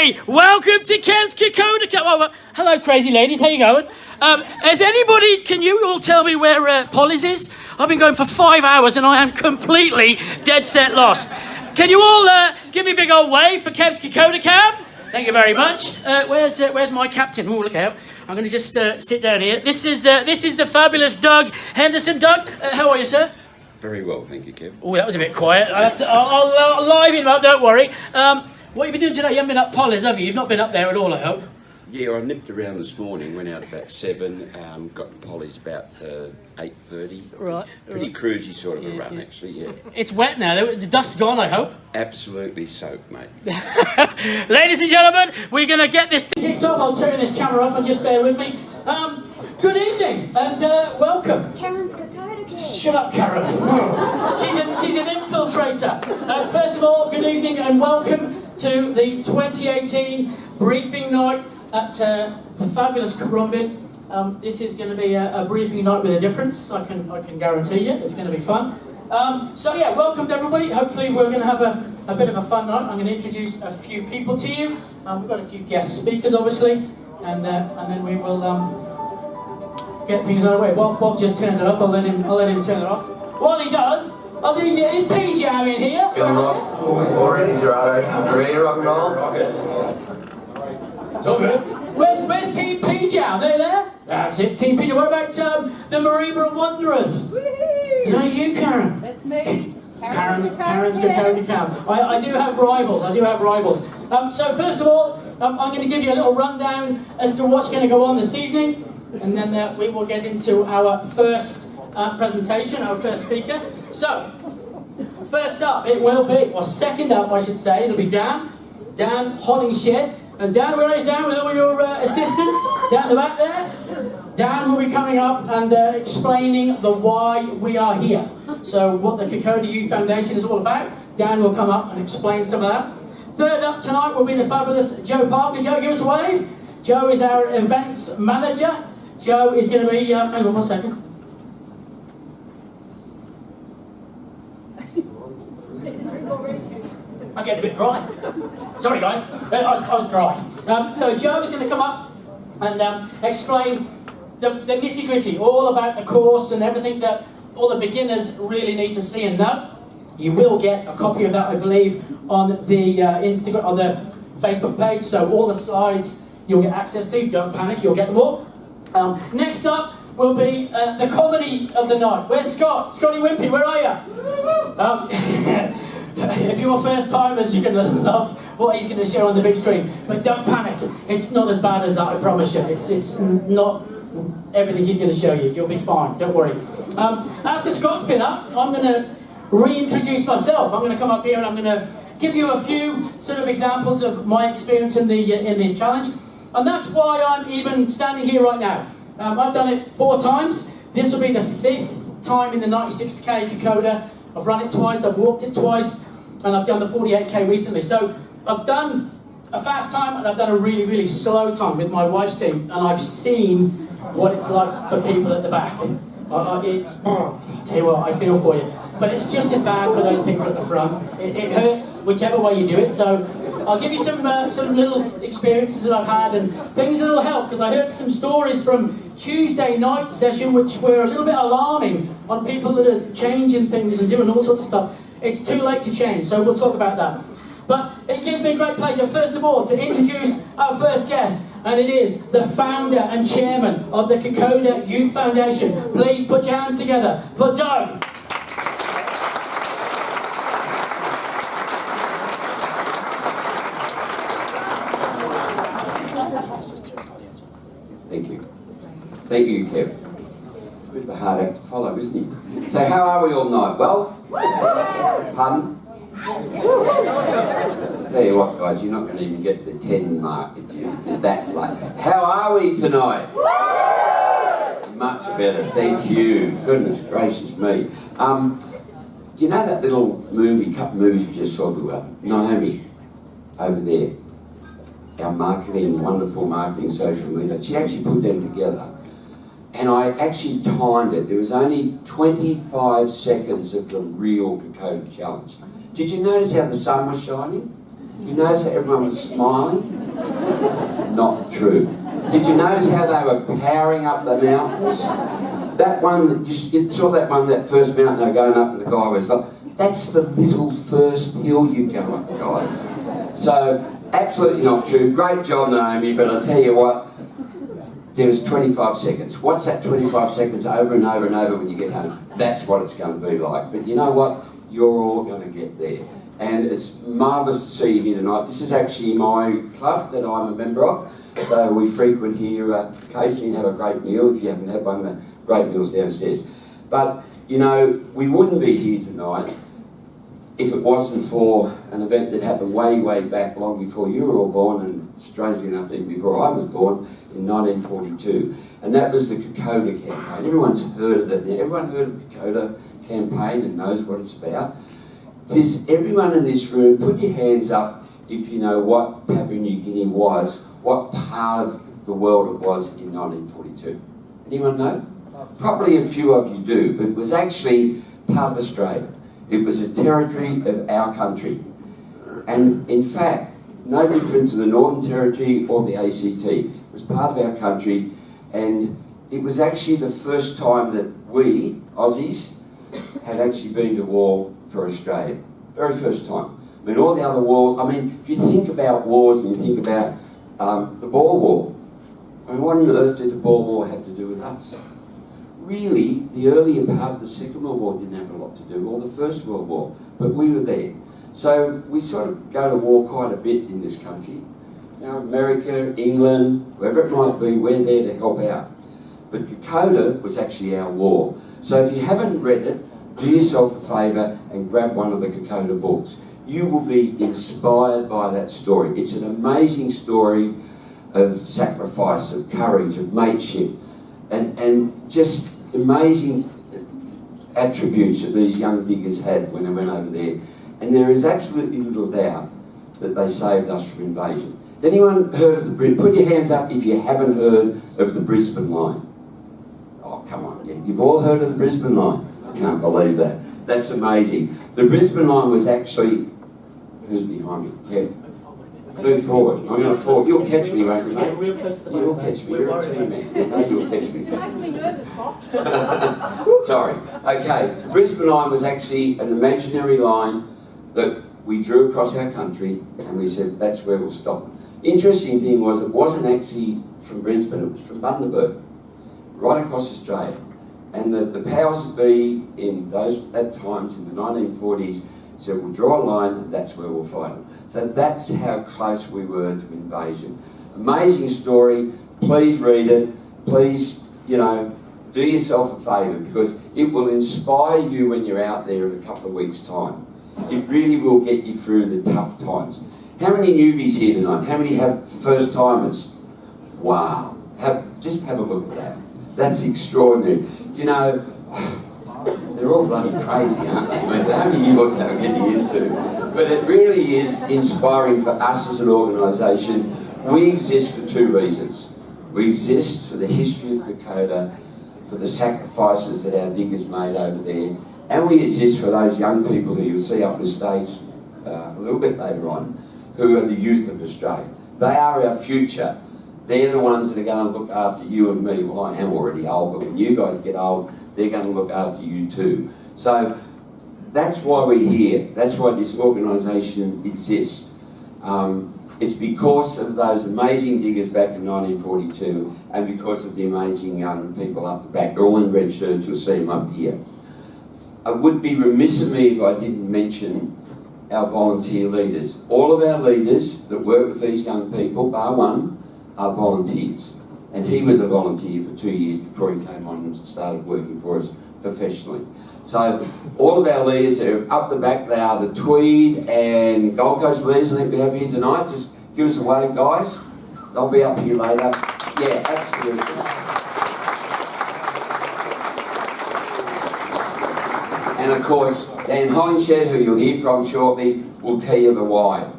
Hey, welcome to Kev's Kokoda. Oh, hello, crazy ladies. How you going? Can you all tell me where Polly's is? I've been going for 5 hours and I am completely dead set lost. Can you all give me a big old wave for Kev's Kokoda cab? Thank you very much. Where's my captain? Oh, look out. I'm going to just sit down here. This is the fabulous Doug Henderson. Doug, how are you, sir? Very well, thank you, Kev. Oh, that was a bit quiet. I'll liven him up, don't worry. What have you been doing today? You haven't been up Polly's, have you? You've not been up there at all, I hope. Yeah, I nipped around this morning, went out about 7, got to Polly's about 8:30. Right. Pretty cruisy sort of a run, actually, yeah. It's wet now. The dust's gone, I hope. Absolutely soaked, mate. Ladies and gentlemen, we're going to get this thing kicked off. I'll turn this camera off and just bear with me. Good evening and welcome. Karen's Kokoda Kid. Shut up, Karen. She's an infiltrator. First of all, good evening and welcome to the 2018 briefing night at the fabulous Currumbin. This is going to be a briefing night with a difference. I can guarantee you. It's going to be fun. So yeah, welcome to everybody. Hopefully we're going to have a bit of a fun night. I'm going to introduce a few people to you. We've got a few guest speakers, obviously, and then we will get things underway. Bob just turns it off. I'll let him turn it off. While he does, is P-Jam in here? Already, Gerardo. Ready to rock and roll? It's all good. Where's Team P-Jam? They there? That's it, Team P-Jam. What about the Maribor Wanderers? Woo-hoo! No, you, Karen. That's me. Karen's Kokoda Cab. I do have rivals. So first of all, I'm going to give you a little rundown as to what's going to go on this evening, and then we will get into our first presentation, our first speaker. So, first up, second up, I should say, it'll be Dan Hollingshed. And Dan, where are you, Dan, with all your assistants? Down the back there? Dan will be coming up and explaining the why we are here. So what the Kokoda Youth Foundation is all about. Dan will come up and explain some of that. Third up tonight will be the fabulous Joe Parker. Joe, give us a wave. Joe is our events manager. Joe is going to be, hang on 1 second. I'm getting a bit dry. Sorry guys, I was dry. So Joe is going to come up and explain the nitty gritty, all about the course and everything that all the beginners really need to see and know. You will get a copy of that, I believe, on the Instagram, on the Facebook page. So all the slides you'll get access to. Don't panic, you'll get them all. Next up will be the comedy of the night. Where's Scott? Scotty Wimpy, where are you? If you're first timers, you're going to love what he's going to show on the big screen. But don't panic. It's not as bad as that, I promise you. It's not everything he's going to show you. You'll be fine. Don't worry. After Scott's been up, I'm going to reintroduce myself. I'm going to come up here and I'm going to give you a few sort of examples of my experience in the challenge. And that's why I'm even standing here right now. I've done it 4 times. This will be the 5th time in the 96k Kokoda. I've run it twice, I've walked it twice, and I've done the 48k recently. So I've done a fast time and I've done a really, really slow time with my wife's team, and I've seen what it's like for people at the back. Tell you what, I feel for you. But it's just as bad for those people at the front. It hurts whichever way you do it. So I'll give you some little experiences that I've had and things that will help, because I heard some stories from Tuesday night session which were a little bit alarming on people that are changing things and doing all sorts of stuff. It's too late to change, so we'll talk about that. But it gives me great pleasure, first of all, to introduce our first guest, and it is the founder and chairman of the Kokoda Youth Foundation. Please put your hands together for Doug. Thank you, Kev. A bit of a hard act to follow, isn't he? So how are we all night? Well? Pardon? Tell you what, guys, you're not going to even get the 10 mark if you did that late. How are we tonight? Much better, thank you. Goodness gracious me. Do you know that little couple of movies we just saw, Naomi, over there? Our wonderful marketing social media. She actually put them together. And I actually timed it. There was only 25 seconds of the real Kokoda challenge. Did you notice how the sun was shining? Do you notice that everyone was smiling? Not true. Did you notice how they were powering up the mountains? That one, you saw that one, that first mountain they were going up, and the guy was like, that's the little first hill you go up, guys. So, absolutely not true. Great job, Naomi, but I'll tell you what, there was 25 seconds. What's that 25 seconds over and over and over when you get home? That's what it's going to be like. But you know what? You're all going to get there. And it's marvellous to see you here tonight. This is actually my club that I'm a member of. So we frequent here occasionally and have a great meal. If you haven't had one, the great meals downstairs. But, you know, we wouldn't be here tonight if it wasn't for an event that happened way, way back, long before you were all born, and strangely enough, even before I was born, in 1942. And that was the Kokoda campaign. Everyone's heard of it now. Everyone heard of the Kokoda campaign and knows what it's about. Does everyone in this room, put your hands up if you know what Papua New Guinea was, what part of the world it was in 1942. Anyone know? Probably a few of you do, but it was actually part of Australia. It was a territory of our country. And in fact, no different to the Northern Territory or the ACT. It was part of our country, and it was actually the first time that we, Aussies, had actually been to war for Australia. Very first time. I mean, all the other wars, I mean, if you think about wars and you think about the Boer War, I mean, what on earth did the Boer War have to do with us? Really, the earlier part of the Second World War didn't have a lot to do, or the First World War, but we were there. So we sort of go to war quite a bit in this country. You know, America, England, wherever it might be, we're there to help out. But Kokoda was actually our war. So if you haven't read it, do yourself a favour and grab one of the Kokoda books. You will be inspired by that story. It's an amazing story of sacrifice, of courage, of mateship, and just amazing attributes that these young diggers had when they went over there. And there is absolutely little doubt that they saved us from invasion. Anyone heard of the Brisbane? Put your hands up if you haven't heard of the Brisbane line. Oh, come on, yeah. You've all heard of the Brisbane line? I can't believe that. That's amazing. The Brisbane line was actually... Who's behind me? Yeah. Move forward. I'm going to forward. You'll catch me, won't you, mate? Real close to the You'll catch me. You're a team man. You know you'll catch me. You're making me nervous, boss. Sorry. Okay. The Brisbane line was actually an imaginary line that we drew across our country, and we said that's where we'll stop. Interesting thing was it wasn't actually from Brisbane, it was from Bundaberg, right across Australia. And the powers that be in that times in the 1940s said we'll draw a line and that's where we'll fight them. So that's how close we were to invasion. Amazing story. Please read it. Please, you know, do yourself a favour, because it will inspire you when you're out there in a couple of weeks' time. It really will get you through the tough times. How many newbies here tonight? How many have first-timers? Wow. Just have a look at that. That's extraordinary. You know, they're all bloody crazy, aren't they? I mean, they only knew what they were getting into. But it really is inspiring for us as an organisation. We exist for two reasons. We exist for the history of Kokoda, for the sacrifices that our diggers made over there, and we exist for those young people who you'll see up the stage a little bit later on, who are the youth of Australia. They are our future. They're the ones that are going to look after you and me. Well, I am already old, but when you guys get old, they're going to look after you too. So that's why we're here. That's why this organisation exists. It's because of those amazing diggers back in 1942, and because of the amazing young people up the back. They're all in red shirts, you'll see them up here. It would be remiss of me if I didn't mention our volunteer leaders. All of our leaders that work with these young people, bar one, are volunteers. And he was a volunteer for 2 years before he came on and started working for us professionally. So all of our leaders are up the back. They are the Tweed and Gold Coast leaders I think we have here tonight. Just give us a wave, guys. They'll be up here later. Yeah, absolutely. And of course, Dan Hollingshed, who you'll hear from shortly, will tell you the why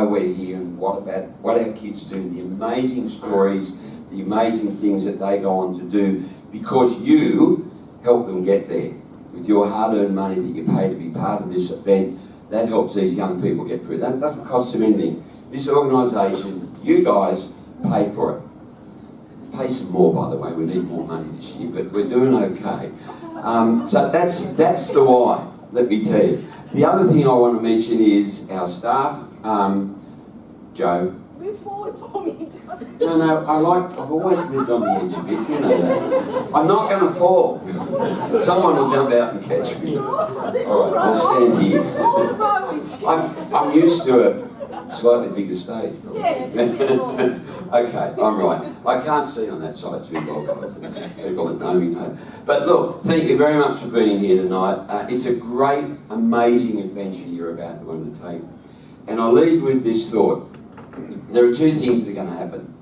we're here and what our kids do, the amazing stories, the amazing things that they go on to do, because you help them get there with your hard-earned money that you pay to be part of this event, that helps these young people get through. That doesn't cost them anything. This organisation, you guys pay for it. Pay some more, by the way. We need more money this year, but we're doing okay. So that's the why. Let me tell you. The other thing I want to mention is our staff. Joe. Move forward for me. No, I've always lived on the edge a bit, you know that. I'm not going to fall. Someone will jump out and catch me. Alright, I'll stand here. I'm used to a slightly bigger stage. Yes. Okay, I'm right. I can't see on that side too well, guys. It's people that know me know. But look, thank you very much for being here tonight. It's a great, amazing adventure you're about to undertake. And I'll leave with this thought. There are two things that are going to happen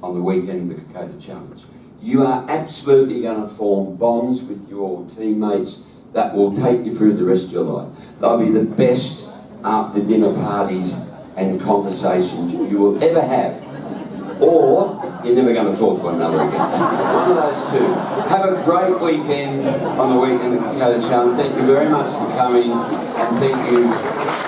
on the weekend of the Kokoda Challenge. You are absolutely going to form bonds with your teammates that will take you through the rest of your life. They'll be the best after dinner parties and conversations you will ever have. Or you're never going to talk to one another again. One of those two. Have a great weekend on the weekend of the Kokoda Challenge. Thank you very much for coming, and thank you